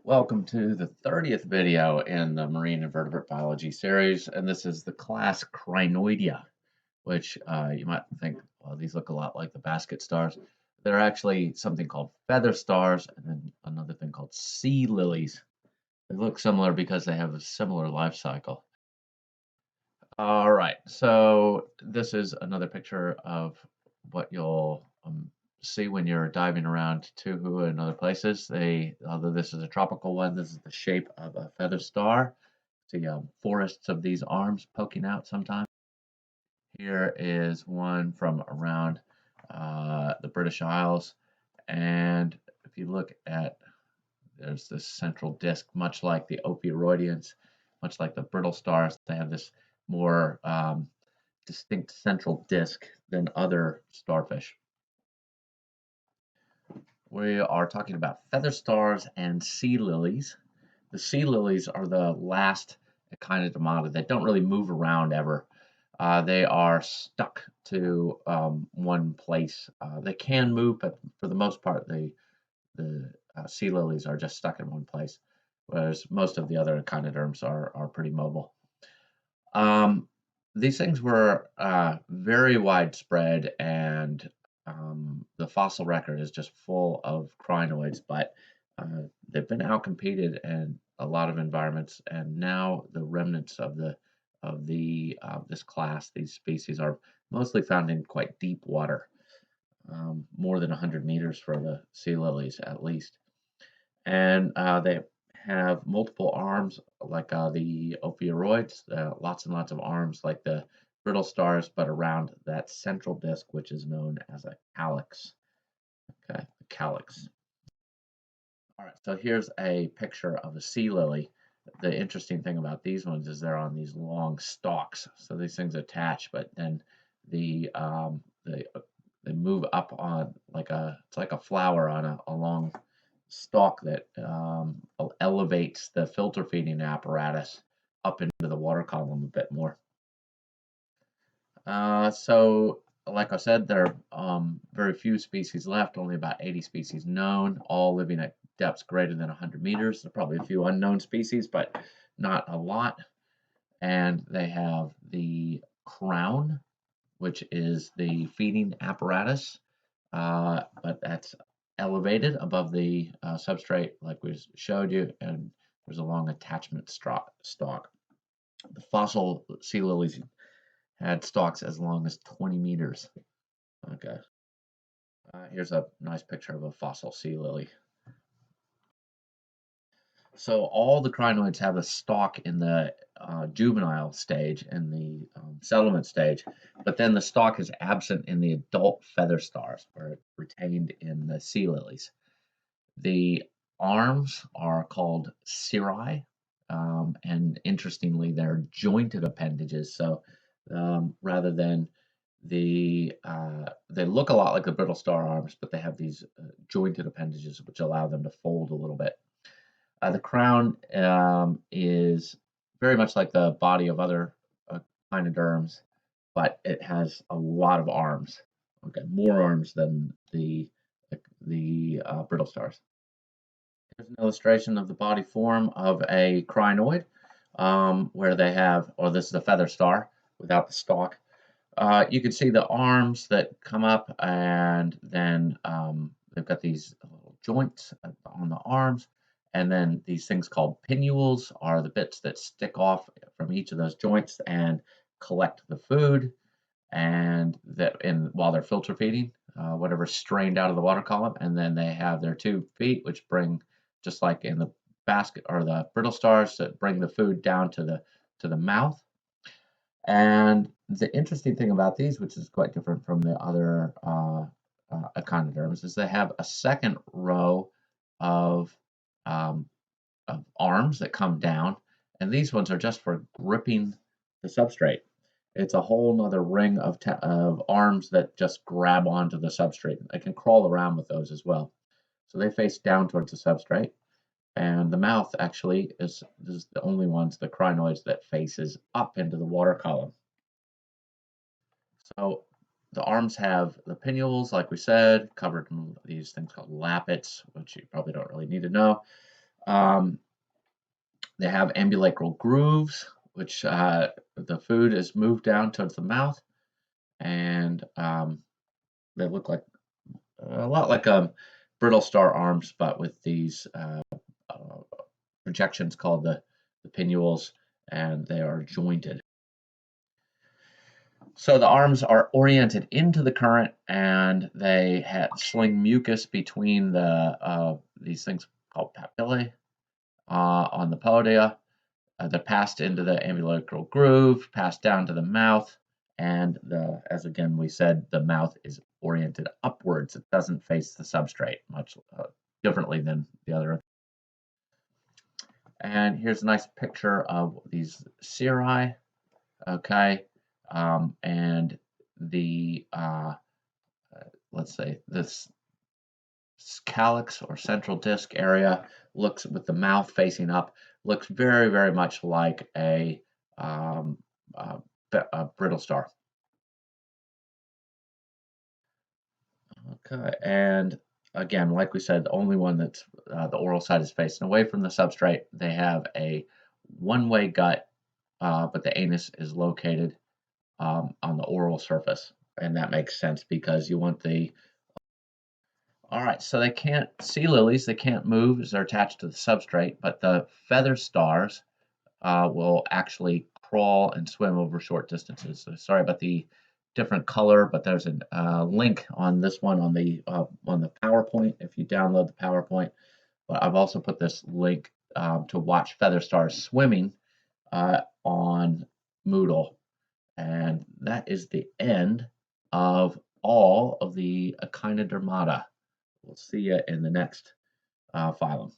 Welcome to the 30th video in the Marine Invertebrate Biology series, and this is the class Crinoidea, which you might think, well, these look a lot like the basket stars. They're actually something called feather stars, and then another thing called sea lilies. They look similar because they have a similar life cycle. All right, so this is another picture of what you'll see when you're diving around Tuhu and other places. Although this is a tropical one, this is the shape of a feather star. See forests of these arms poking out sometimes. Here is one from around the British Isles, and if you look at, there's this central disc, much like the Ophiuroideans, much like the brittle stars. They have this more distinct central disc than other starfish. We are talking about feather stars and sea lilies. The sea lilies are the last Echinodermata that don't really move around ever. They are stuck to one place. They can move, but for the most part, the sea lilies are just stuck in one place, whereas most of the other echinoderms are pretty mobile. These things were very widespread, and the fossil record is just full of crinoids, but they've been outcompeted in a lot of environments, and now the remnants of this class, these species, are mostly found in quite deep water, more than 100 meters for the sea lilies at least. And they have multiple arms like the ophiuroids, lots and lots of arms like the brittle stars, but around that central disc, which is known as a calyx. Okay, the calyx. All right, so here's a picture of a sea lily. The interesting thing about these ones is they're on these long stalks, so these things attach, but then the they move up on it's like a flower on a long stalk that elevates the filter feeding apparatus up into the water column a bit more. So, like I said, there are very few species left, only about 80 species known, all living at depths greater than 100 meters. There are probably a few unknown species, but not a lot. And they have the crown, which is the feeding apparatus, but that's elevated above the substrate, like we showed you, and there's a long attachment stalk. The fossil sea lilies had stalks as long as 20 meters. Okay. Here's a nice picture of a fossil sea lily. So all the crinoids have a stalk in the juvenile stage, in the settlement stage, but then the stalk is absent in the adult feather stars, or retained in the sea lilies. The arms are called cirri, and interestingly, they're jointed appendages. So rather than they look a lot like the brittle star arms, but they have these jointed appendages which allow them to fold a little bit. The crown is very much like the body of other echinoderms, but it has a lot of arms. Okay, more arms than the brittle stars. Here's an illustration of the body form of a crinoid, where they have, or this is a feather star without the stalk. You can see the arms that come up, and then they've got these little joints on the arms, and then these things called pinnules are the bits that stick off from each of those joints and collect the food, and while they're filter feeding, whatever's strained out of the water column, and then they have their 2 feet, which bring, just like in the basket or the brittle stars, that bring the food down to the mouth. And the interesting thing about these, which is quite different from the other echinoderms, is they have a second row of, of arms that come down, and these ones are just for gripping the substrate. It's a whole nother ring of arms that just grab onto the substrate. They can crawl around with those as well. So they face down towards the substrate, and the mouth actually is the only ones, the crinoids, that faces up into the water column. So the arms have the pinnules, like we said, covered in these things called lappets, which you probably don't really need to know. They have ambulacral grooves, which the food is moved down towards the mouth, and they look like a lot like brittle star arms, but with these projections called the pinnules, and they are jointed. So the arms are oriented into the current, and they sling mucus between these things called papillae on the podia. They're passed into the ambulacral groove, passed down to the mouth, and as again we said, the mouth is oriented upwards. It doesn't face the substrate, much differently than the other. And here's a nice picture of these cirri. Okay, and the let's say this calyx or central disc area looks, with the mouth facing up, looks very, very much like um, a brittle star. Okay, and again, like we said, the only one that's the oral side is facing away from the substrate. They have a one-way gut, but the anus is located on the oral surface, and that makes sense because you want the. All right, so they can't see lilies, they can't move as they're attached to the substrate, but the feather stars will actually crawl and swim over short distances. So sorry about the different color, but there's a link on this one on the PowerPoint if you download the PowerPoint. But I've also put this link to watch feather stars swimming on Moodle. And that is the end of all of the Echinodermata. We'll see you in the next phylum.